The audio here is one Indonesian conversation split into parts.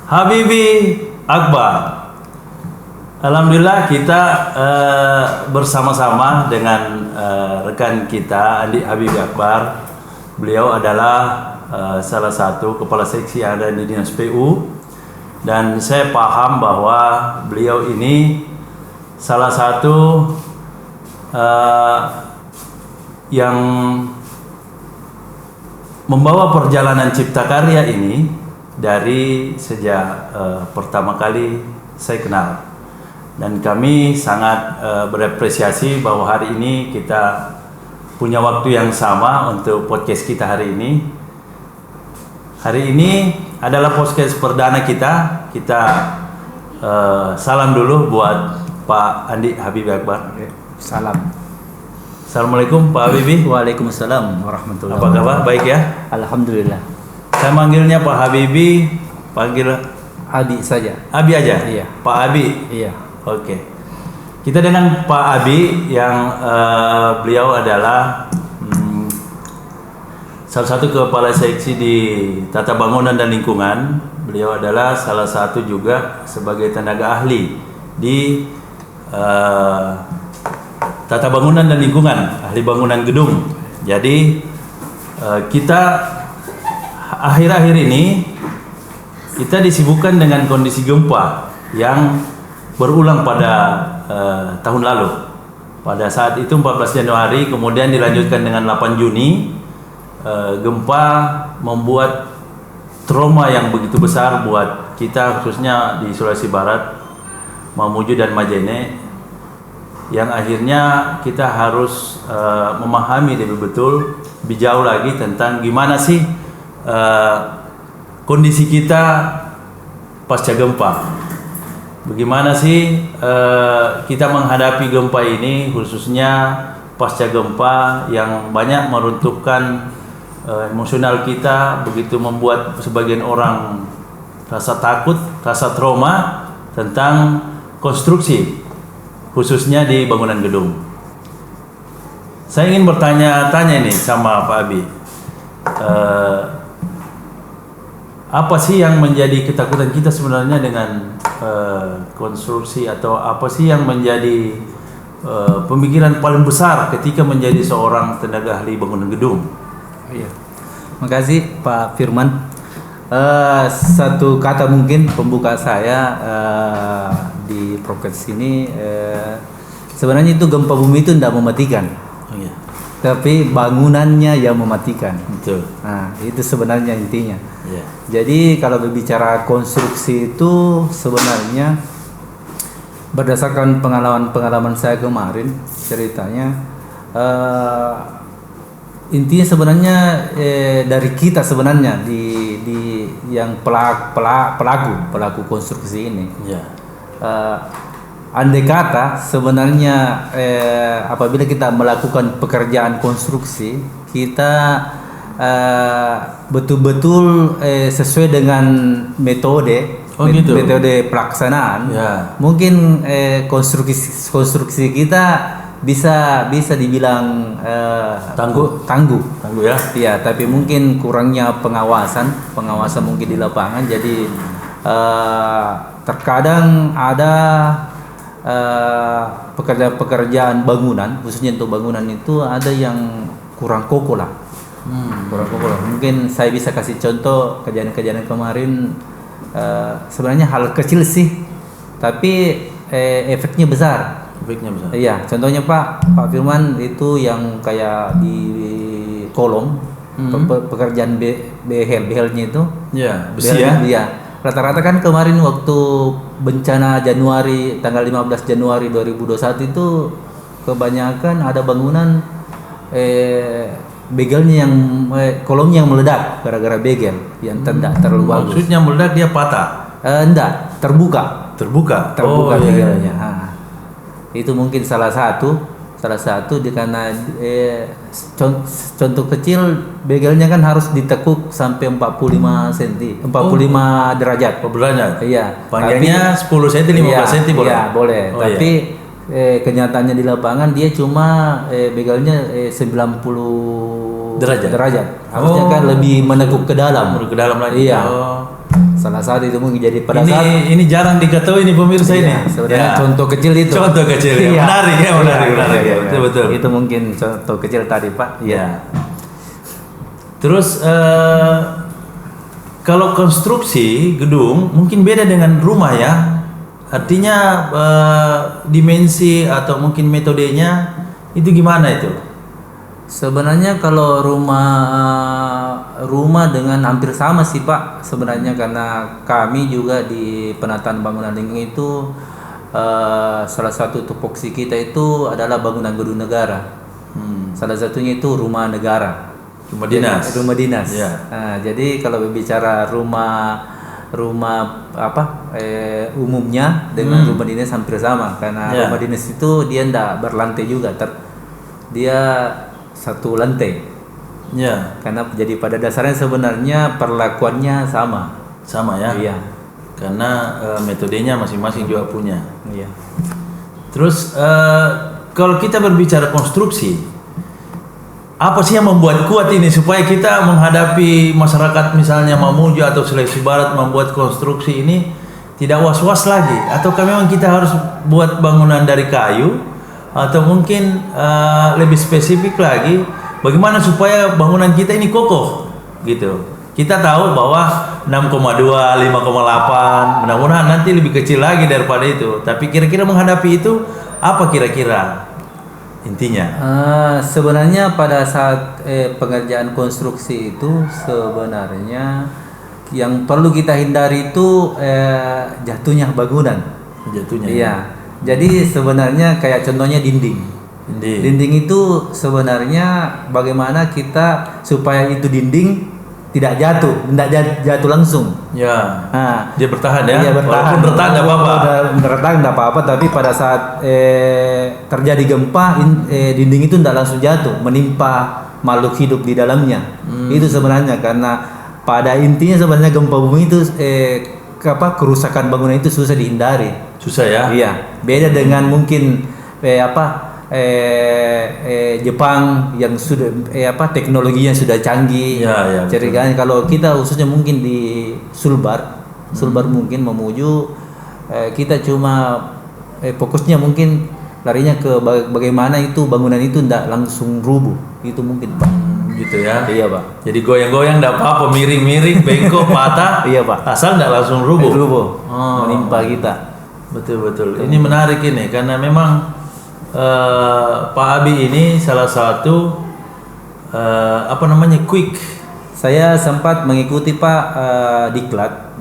Habibi Akbar. Alhamdulillah kita bersama-sama dengan rekan kita Andi Habibi Akbar. Beliau adalah salah satu kepala seksi yang ada di Dinas PU, dan saya paham bahwa beliau ini salah satu yang membawa perjalanan cipta karya ini dari sejak pertama kali saya kenal. Dan kami sangat berapresiasi bahwa hari ini kita punya waktu yang sama untuk podcast kita hari ini. Hari ini adalah podcast perdana kita. Kita salam dulu buat Pak Andi Habibi Akbar. Salam. Assalamualaikum Pak Habibi. Waalaikumsalam warahmatullahi Apa kabar? Baik ya? Alhamdulillah. Saya manggilnya Pak Habibi, panggil Abi saja. Abi aja? Iya. Pak Abi? Iya. Oke. Kita dengan Pak Abi yang beliau adalah salah satu kepala seksi di Tata Bangunan dan Lingkungan. Beliau adalah salah satu juga sebagai tenaga ahli di Tata Bangunan dan Lingkungan, ahli bangunan gedung. Jadi kita akhir-akhir ini kita disibukkan dengan kondisi gempa yang berulang pada tahun lalu. Pada saat itu 14 Januari, kemudian dilanjutkan dengan 8 Juni. Gempa membuat trauma yang begitu besar buat kita, khususnya di Sulawesi Barat, Mamuju dan Majene, yang akhirnya kita harus memahami lebih betul, lebih jauh lagi tentang gimana sih kondisi kita pasca gempa. Bagaimana sih kita menghadapi gempa ini, khususnya pasca gempa yang banyak meruntuhkan emosional kita, begitu membuat sebagian orang rasa takut, rasa trauma tentang konstruksi, khususnya di bangunan gedung. Saya ingin bertanya-tanya nih sama Pak Abi, apa sih yang menjadi ketakutan kita sebenarnya dengan konstruksi, atau apa sih yang menjadi pemikiran paling besar ketika menjadi seorang tenaga ahli bangunan gedung? Iya. Makasih Pak Firman. Satu kata mungkin pembuka saya di podcast ini, sebenarnya itu gempa bumi itu tidak mematikan, tapi bangunannya yang mematikan. Betul. Nah, itu sebenarnya intinya. Yeah. Jadi kalau berbicara konstruksi itu sebenarnya berdasarkan pengalaman saya kemarin, ceritanya intinya sebenarnya dari kita sebenarnya di yang pelaku konstruksi ini. Yeah. Andai kata sebenarnya apabila kita melakukan pekerjaan konstruksi, kita betul-betul sesuai dengan metode metode pelaksanaan. Yeah. Mungkin konstruksi kita bisa dibilang tangguh ya. Iya, tapi mungkin kurangnya pengawasan mungkin di lapangan. Jadi terkadang ada pekerjaan bangunan, khususnya untuk bangunan itu ada yang kurang kokoh lah. Mungkin saya bisa kasih contoh kejadian kemarin. Sebenarnya hal kecil sih, tapi efeknya besar. Iya, contohnya Pak Firman itu yang kayak di kolom, pekerjaan behelnya itu. Iya, besi ya. Iya. Rata-rata kan kemarin waktu bencana Januari, tanggal 15 Januari 2021 itu kebanyakan ada bangunan begelnya yang kolomnya yang meledak gara-gara begel yang tidak terlalu bagus. Maksudnya meledak dia patah? Enggak, terbuka begelnya. Iya. Itu mungkin salah satu karena contoh kecil, begelnya kan harus ditekuk sampai 45 cm, 45 derajat. Iya. Panjangnya 10 cm, 15 cm boleh. Iya, boleh. Tapi kenyataannya di lapangan dia cuma begalnya 90 derajat. Harusnya kan lebih menekuk ke dalam. Ke dalam lagi. Iya. Salah satu itu mungkin jadi pada ini saat ini jarang diketahui ini pemirsa ini. iya, sebenarnya Ya. contoh kecil itu. Contoh kecil ya. Iya. Menarik ya, menarik, Iya, menarik. iya, iya. Betul, betul. Itu mungkin contoh kecil tadi Pak. Ya. Terus kalau konstruksi gedung mungkin beda dengan rumah ya. Artinya dimensi atau mungkin metodenya itu gimana itu? Sebenarnya kalau rumah dengan hampir sama sih Pak. Sebenarnya karena kami juga di penataan bangunan lingkungan itu salah satu tupoksi kita itu adalah bangunan gedung negara. Salah satunya itu rumah negara. Rumah dinas. Jadi, rumah dinas. Ya. Nah, jadi kalau berbicara rumah umumnya dengan rumah dinas hampir sama karena Ya. rumah dinas itu dia ndak berlantai juga, dia satu lantai. Ya, Karena jadi pada dasarnya sebenarnya perlakuannya sama. sama ya. Iya. Karena metodenya masing-masing juga punya. Iya. Terus kalau kita berbicara konstruksi, apa sih yang membuat kuat ini supaya kita menghadapi masyarakat misalnya Mamuju atau Sulawesi Barat membuat konstruksi ini tidak was-was lagi? Ataukah memang kita harus buat bangunan dari kayu? Atau mungkin lebih spesifik lagi, bagaimana supaya bangunan kita ini kokoh gitu? Kita tahu bahwa 6,2, 5,8, mudah-mudahan nanti lebih kecil lagi daripada itu. Tapi kira-kira menghadapi itu apa kira-kira intinya? Sebenarnya pada saat pengerjaan konstruksi itu sebenarnya yang perlu kita hindari itu jatuhnya bangunan. Jatuhnya. Iya. Jadi sebenarnya kayak contohnya dinding. Dinding itu sebenarnya bagaimana kita supaya itu dinding tidak tidak jatuh langsung. Ya. Nah, Dia bertahan ya. Iya, bertahan. Walaupun retak nggak apa-apa. Retak nggak apa-apa, tapi pada saat terjadi gempa, dinding itu tidak langsung jatuh, menimpa makhluk hidup di dalamnya. Itu sebenarnya karena pada intinya sebenarnya gempa bumi itu kerusakan bangunan itu susah dihindari. Susah ya. Iya, beda dengan mungkin Jepang yang sudah teknologinya sudah canggih. Ya, Jadi kan kalau kita khususnya mungkin di Sulbar mungkin Mamuju, kita cuma fokusnya mungkin larinya ke bagaimana itu bangunan itu tidak langsung rubuh. Itu mungkin Pak. Gitu ya. Iya Pak. Jadi goyang-goyang enggak apa-apa, miring-miring, bengkok, patah. Iya Pak. Asal enggak langsung rubuh. Menimpa kita. Betul. Ini menarik ini karena memang Pak Abi ini salah satu quick. Saya sempat mengikuti Pak diklat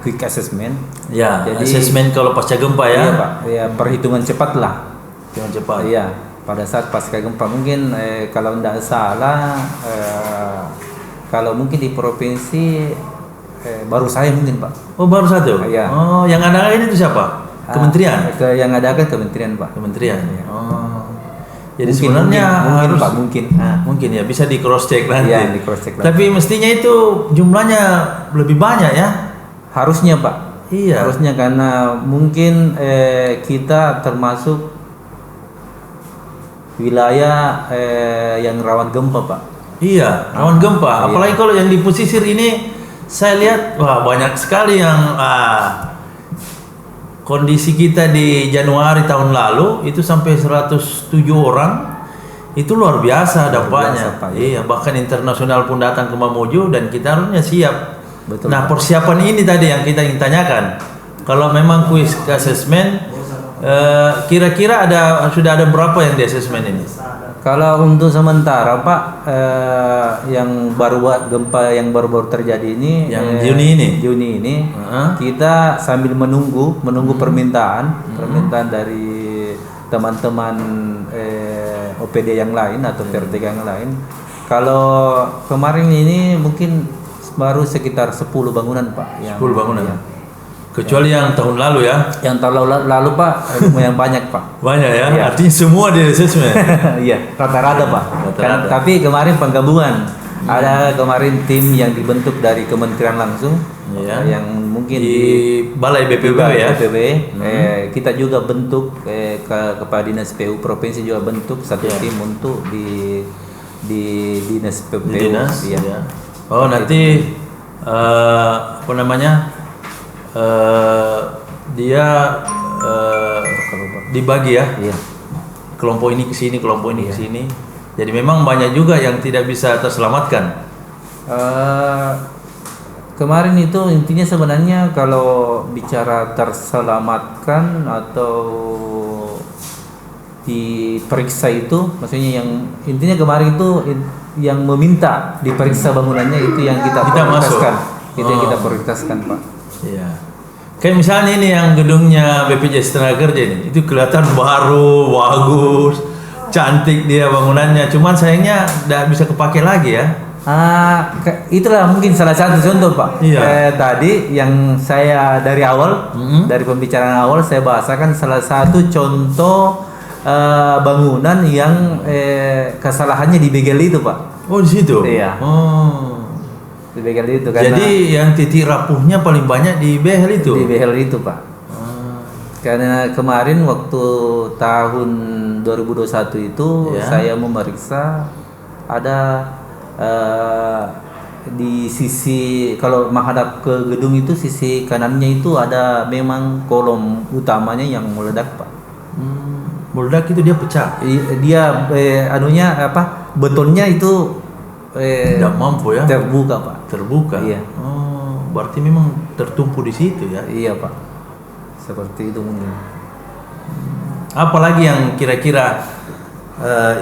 quick assessment. Ya, Jadi asesmen kalau pasca gempa ya. Iya Pak, ya perhitungan cepat lah. Dengan cepat. Iya, pada saat pasca gempa mungkin kalau tidak salah kalau mungkin di provinsi baru saya mungkin Pak. Oh, baru satu. Iya. Oh, yang ada ini itu siapa? Kementerian. Yang ada kan kementerian Pak. Kementerian. Iya. Oh. Jadi Mungkin, sebenarnya mungkin, harus Pak mungkin. mungkin ya bisa di cross check nanti. Iya, di cross check. Tapi mestinya itu jumlahnya lebih banyak ya. Harusnya Pak. Iya. Harusnya karena mungkin kita termasuk wilayah yang rawan gempa Pak. Iya, rawan gempa. Apalagi kalau yang di pesisir ini saya lihat banyak sekali yang kondisi kita di Januari tahun lalu itu sampai 107 orang. Itu luar biasa dampaknya. Pak, iya, bahkan internasional pun datang ke Mamuju dan kita harusnya siap. Betul, nah, Pak. persiapan ini tadi yang kita ingin tanyakan. Kalau memang quick assessment kira-kira sudah ada berapa yang di assessment ini? Kalau untuk sementara Pak, yang gempa yang baru-baru terjadi ini, Yang Juni ini? kita sambil menunggu permintaan dari teman-teman OPD yang lain atau PRT yang lain. Kalau kemarin ini mungkin baru sekitar 10 bangunan Pak. 10 bangunan. Ya. Kecuali yang tahun lalu ya. Yang tahun lalu Pak lumayan banyak Pak. Banyak ya. Iya. Artinya semua di assessment. Iya, rata-rata Pak. Rata-rata. Tapi kemarin penggabungan. Ada kemarin tim yang dibentuk dari kementerian langsung. Iya. Yang mungkin di Balai BPB ya. BPB. Kita juga bentuk kepala dinas PU provinsi juga bentuk satu tim untuk di dinas PPU. Di dinas. Iya. Ya. Oh, nanti apa namanya, dia dibagi ya, Iya. kelompok ini ke sini, kelompok ini ke sini. Jadi memang banyak juga yang tidak bisa terselamatkan. Kemarin itu intinya sebenarnya kalau bicara terselamatkan atau diperiksa itu, maksudnya yang intinya kemarin itu yang meminta diperiksa bangunannya itu yang kita prioritaskan. Itu yang kita prioritaskan, Pak. Iya. Kayak misalnya ini yang gedungnya BPJS Tenaga Kerja ini, itu kelihatan baru, bagus, cantik dia bangunannya. Cuman sayangnya tidak bisa kepake lagi ya. Itulah mungkin salah satu contoh, Pak. Iya. Tadi yang saya dari awal, dari pembicaraan awal saya bahasakan salah satu contoh bangunan yang kesalahannya di begel itu, Pak. Oh, di situ. Iya. Oh. Di begel itu karena Jadi yang titik rapuhnya paling banyak di behel itu. di behel itu, Pak. Karena kemarin waktu tahun 2021 itu Ya. saya memeriksa ada di sisi kalau menghadap ke gedung itu sisi kanannya itu ada memang kolom utamanya yang meledak, Pak. Meledak itu dia pecah. Dia anunya apa? Betonnya itu Tidak mampu ya. terbuka, Pak. Terbuka. Iya. Oh, berarti memang tertumpu di situ ya. Iya, Pak. Seperti itu mungkin. Apalagi yang kira-kira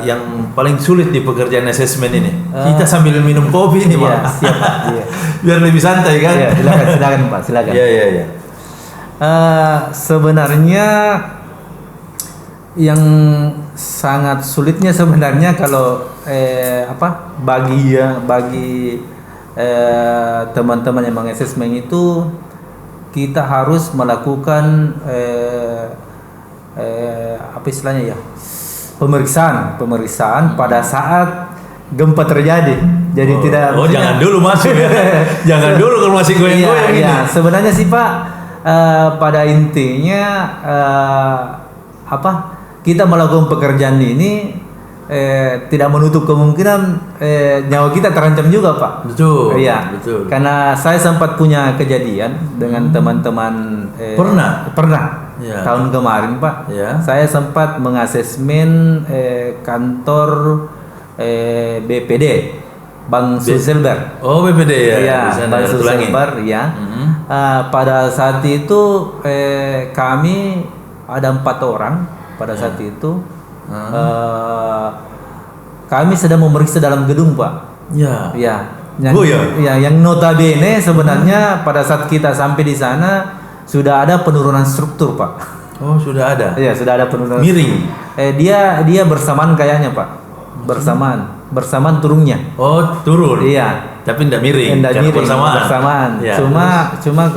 yang paling sulit di pekerjaan asesmen ini? Kita sambil minum kopi nih, Iya, Pak. siap, Pak. Iya. Biar lebih santai kan? Iya, silakan Pak, silakan. Iya, iya, iya. Sebenarnya yang sangat sulitnya sebenarnya kalau bagi teman-teman yang mengasesmen itu kita harus melakukan apa istilahnya ya, pemeriksaan pada saat gempa terjadi. Jadi tidak. Jangan dulu masuk ya. Jangan dulu kalau masih goyang-goyang ini. Iya, sebenarnya sih Pak, pada intinya kita melakukan pekerjaan ini tidak menutup kemungkinan nyawa kita terancam juga, Pak. Betul. Iya. Betul. Karena saya sempat punya kejadian dengan teman-teman. Pernah. Ya. Tahun kemarin, Pak. Ya. Saya sempat mengasesmen kantor BPD, Bank Sulselbar. Oh, BPD ya. Iya, Di sana, Bank Tulangin. Sulselbar, ya. Pada saat itu kami ada 4 orang pada saat itu. Kami sedang memeriksa dalam gedung, Pak. Ya. Ya. Yang notabene sebenarnya pada saat kita sampai di sana sudah ada penurunan struktur, Pak. Oh, sudah ada. Iya, sudah ada penurunan. Miring. Dia bersamaan kayaknya, Pak. Bersamaan turunnya. Oh, turun. Iya. Tapi tidak miring. Tidak karena miring, bersamaan. Ya, Cuma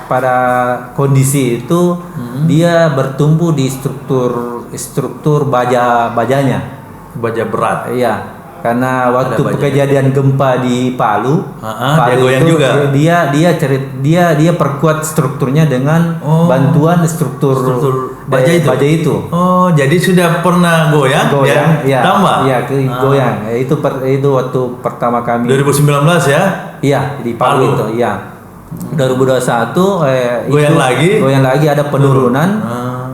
pada kondisi itu dia bertumbuh di struktur bajanya. baja berat. Iya. Karena waktu bajanya. kejadian gempa di Palu, dia goyang itu juga. Dia perkuat strukturnya dengan bantuan struktur baja itu. Baja itu. Oh, jadi sudah pernah goyang ya? Iya. Tambah. Iya, goyang. Itu waktu pertama kami. 2019 ya? Iya, di Palu itu, iya. 2021 goyang lagi ada penurunan.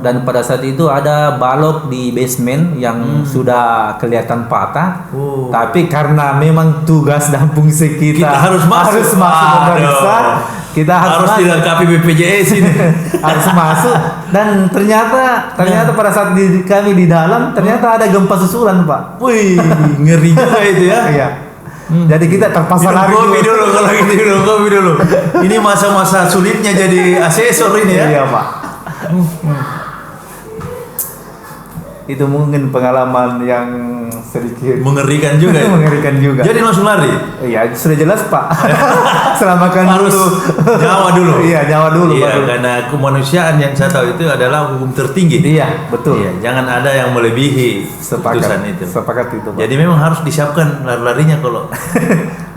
Dan pada saat itu ada balok di basement yang sudah kelihatan patah. Tapi karena memang tugas dan fungsi kita harus masuk memeriksa, kita harus dilengkapi BPJS ini. harus masuk. Dan ternyata pada saat kami di dalam ternyata ada gempa susulan, Pak. Wih, ngeri juga itu ya. Iya. Jadi kita terpaksa lari dulu kalau gitu, minum kopi dulu. Ini masa-masa sulitnya jadi asesor ini ya. Iya, Pak. Itu mungkin pengalaman yang sedikit mengerikan juga. Mengerikan juga. Jadi langsung lari. Iya, sudah jelas, Pak. Selamatkan harus dulu. nyawa dulu. Iya, nyawa dulu. Iya, karena kemanusiaan yang saya tahu itu adalah hukum tertinggi. Iya, betul. Iya, jangan ada yang melebihi keputusan itu. Sepakat itu, Pak. Jadi memang harus disiapkan lari-larinya kalau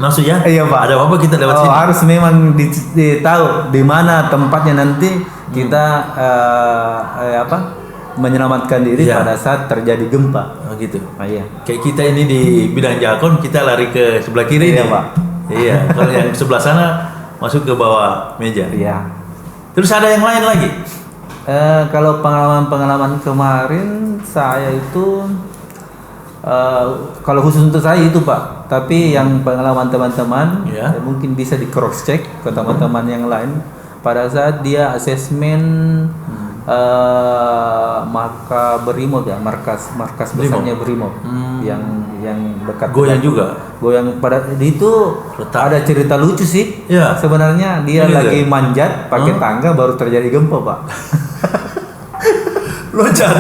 masuk ya. Iya, Pak. Ada apa-apa kita lewat sini. Harus memang tahu di mana tempatnya nanti kita menyelamatkan diri pada saat terjadi gempa. Oh gitu. Iya. Kayak kita ini di bidang Jalkon, kita lari ke sebelah kiri Iya, nih. Pak. Iya, kalau yang sebelah sana masuk ke bawah meja. Iya. Terus ada yang lain lagi? Kalau pengalaman kemarin saya itu kalau khusus untuk saya itu Pak, tapi yang pengalaman teman-teman Ya. mungkin bisa di cross check ke teman-teman yang lain pada saat dia asesmen maka Brimob ya, markas besarnya Brimob yang dekat Goyang juga. goyang pada itu Retak. ada cerita lucu sih. Ya. Sebenarnya dia Ini lagi deh. manjat pakai tangga baru terjadi gempa Pak. Loncat.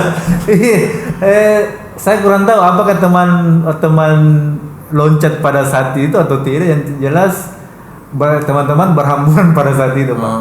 Saya kurang tahu apakah teman loncat pada saat itu atau tidak. Yang jelas teman-teman berhamburan pada saat itu Pak.